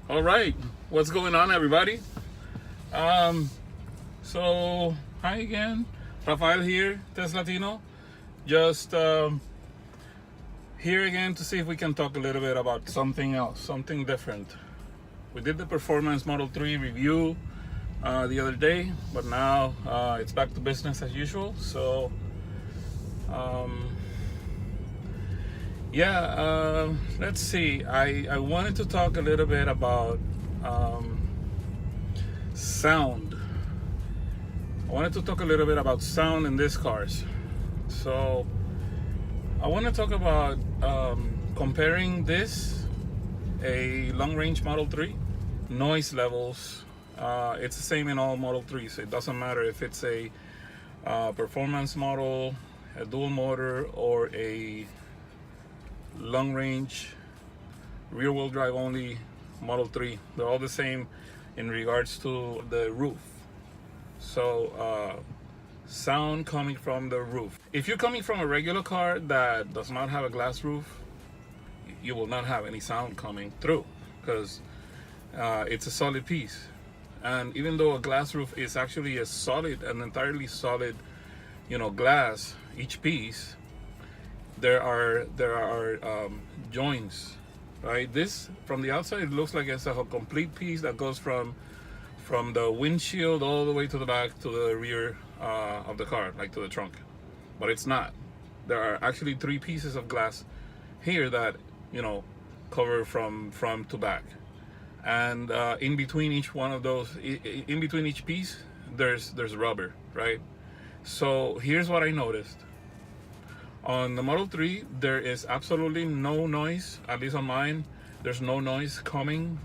All right, what's going on, everybody? Um, Hi again, Rafael here, Teslatino. Just here again to see if we can talk a little bit about something else, something different. We did the Performance Model 3 review the other day, but now it's back to business as usual. Um, let's see. I wanted to talk a little bit about sound. I wanted to talk a little bit about sound in these cars. So I want to talk about comparing a long-range Model 3, noise levels. It's the same in all Model 3s. It doesn't matter if it's a performance model, a dual motor, or a long-range rear-wheel drive only Model 3. They're all the same in regards to the roof. So sound coming from the roof. If you're coming from a regular car that does not have a glass roof, you will not have any sound coming through because it's a solid piece. And even though a glass roof is actually an entirely solid, glass, each piece, there are joints, right? This from the outside it looks like it's a complete piece that goes from the windshield all the way to the back to the rear of the car, like to the trunk. But it's not. There are actually 3 pieces of glass here that cover from front to back, and in between each one of those, in between each piece, there's rubber, right? So here's what I noticed. On the Model 3, there is absolutely no noise, at least on mine. There's no noise coming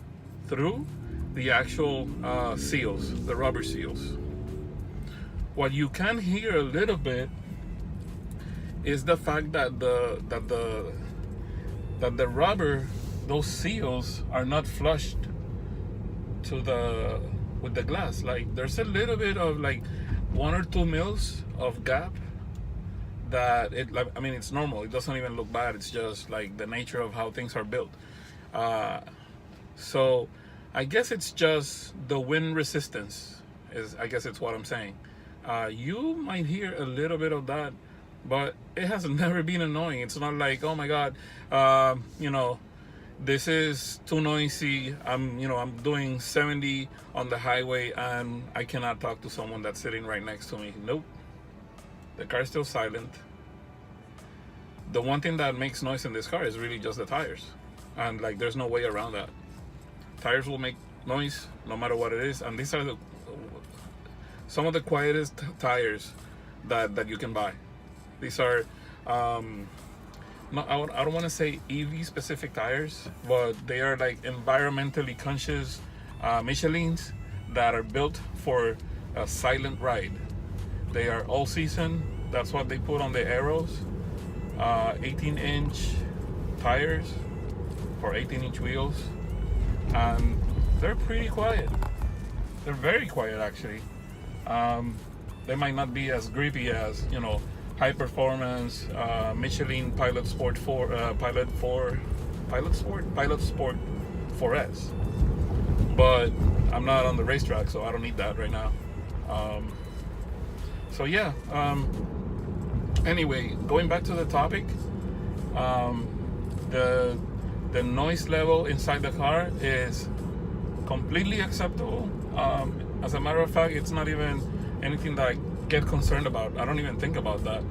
through the actual seals, the rubber seals. What you can hear a little bit is the fact that the rubber, those seals, are not flushed with the glass. Like there's a little bit of like 1 or 2 mils of gap. It's normal. It doesn't even look bad. It's just like the nature of how things are built. So I guess it's just the wind resistance I guess it's what I'm saying. You might hear a little bit of that, but it has never been annoying. It's not like, oh my God, this is too noisy. I'm doing 70 on the highway and I cannot talk to someone that's sitting right next to me. Nope. The car is still silent. The one thing that makes noise in this car is really just the tires. And like there's no way around that. Tires will make noise no matter what it is. And these are some of the quietest tires that you can buy. These are, I don't want to say EV specific tires, but they are like environmentally conscious Michelins that are built for a silent ride. They are all season. That's what they put on the arrows. 18-inch tires for 18-inch wheels, and they're pretty quiet. They're very quiet, actually. They might not be as grippy as high performance Michelin Pilot Sport 4S. But I'm not on the racetrack, so I don't need that right now. Anyway, going back to the topic, the noise level inside the car is completely acceptable. As a matter of fact, it's not even anything that I get concerned about. I don't even think about that.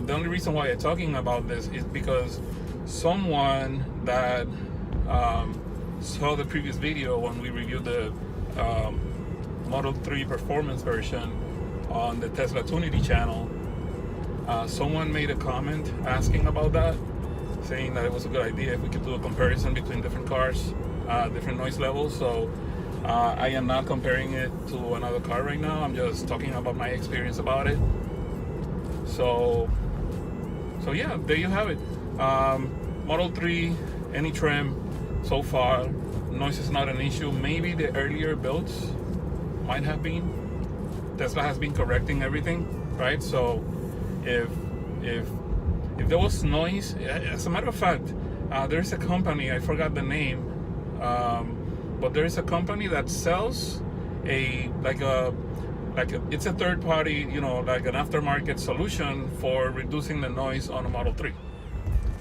The only reason why I'm talking about this is because someone that saw the previous video when we reviewed the Model 3 performance version on the Tesla Tunity channel, someone made a comment asking about that, saying that it was a good idea if we could do a comparison between different cars, different noise levels. So I am not comparing it to another car right now. I'm just talking about my experience about it. So yeah, there you have it. Model 3, any trim, so far, noise is not an issue. Maybe the earlier builds might have been. Tesla has been correcting everything, right? So if there was noise, as a matter of fact, there's a company, I forgot the name, but there is a company that sells it's a third party, like an aftermarket solution for reducing the noise on a Model 3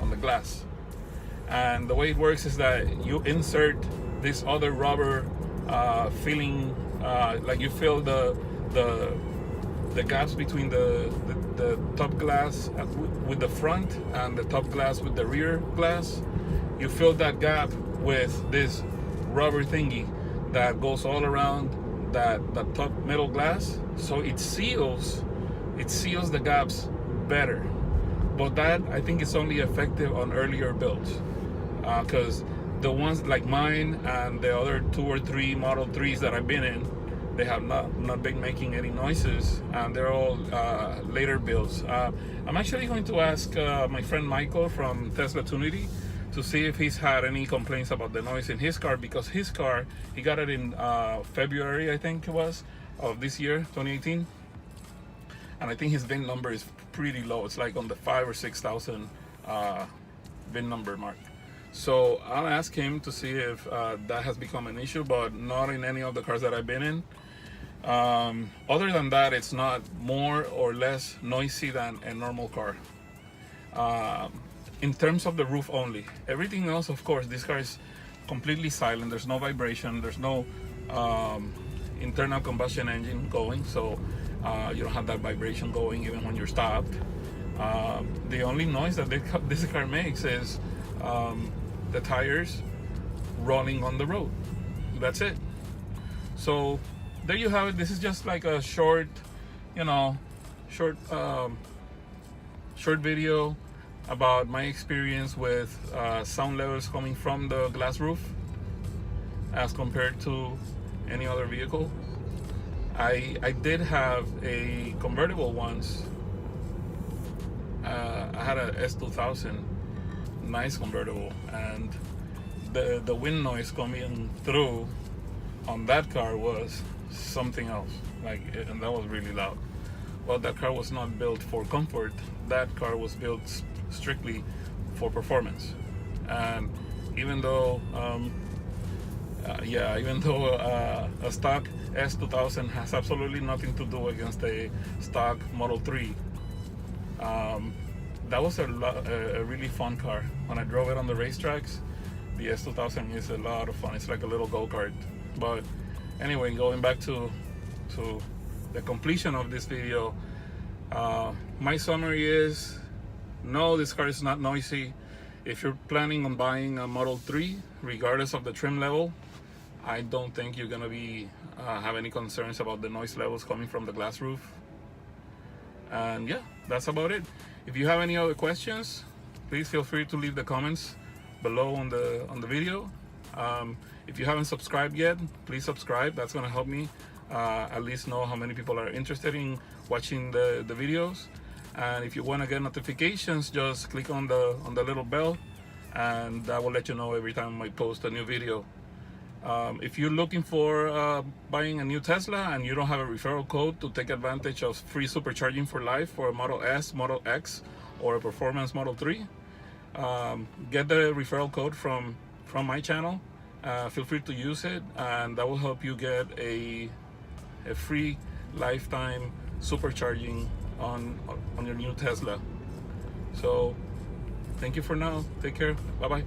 on the glass. And the way it works is that you insert this other rubber filling, like you fill the gaps between the top glass with the front and the top glass with the rear glass. You fill that gap with this rubber thingy that goes all around that top middle glass, so it seals the gaps better. But that, I think, is only effective on earlier builds, because the ones like mine and the other 2 or 3 Model 3s that I've been in, they have not been making any noises, and they're all later builds. I'm actually going to ask my friend Michael from Tesla Tunity to see if he's had any complaints about the noise in his car, because his car, he got it in February, I think it was, of this year, 2018. And I think his VIN number is pretty low. It's like on the 5,000 or 6,000 VIN number mark. So I'll ask him to see if that has become an issue, but not in any of the cars that I've been in. Other than that, it's not more or less noisy than a normal car. In terms of the roof only, everything else, of course, this car is completely silent. There's no vibration. There's no internal combustion engine going, so you don't have that vibration going even when you're stopped. The only noise that this car makes is the tires rolling on the road. That's it. So there you have it. This is just like a short video about my experience with sound levels coming from the glass roof as compared to any other vehicle. I did have a convertible once. I had a S2000, nice convertible, and the wind noise coming through on that car was something else, and that was really loud. Well, that car was not built for comfort. That car was built strictly for performance. And even though a stock S2000 has absolutely nothing to do against a stock Model 3, that was a really fun car. When I drove it on the racetracks, the S2000 is a lot of fun. It's like a little go-kart. But anyway, going back to the completion of this video, my summary is, no, this car is not noisy. If you're planning on buying a Model 3, regardless of the trim level, I don't think you're gonna be have any concerns about the noise levels coming from the glass roof. And yeah, that's about it. If you have any other questions, please feel free to leave the comments below on the video. If you haven't subscribed yet, please subscribe. That's gonna help me at least know how many people are interested in watching the videos. And if you want to get notifications, just click on the little bell, and that will let you know every time I post a new video. If you're looking for buying a new Tesla and you don't have a referral code to take advantage of free supercharging for life for a Model S, Model X, or a performance Model 3, get the referral code from my channel. Feel free to use it, and that will help you get a free lifetime supercharging on your new Tesla. So thank you for now. Take care. Bye bye.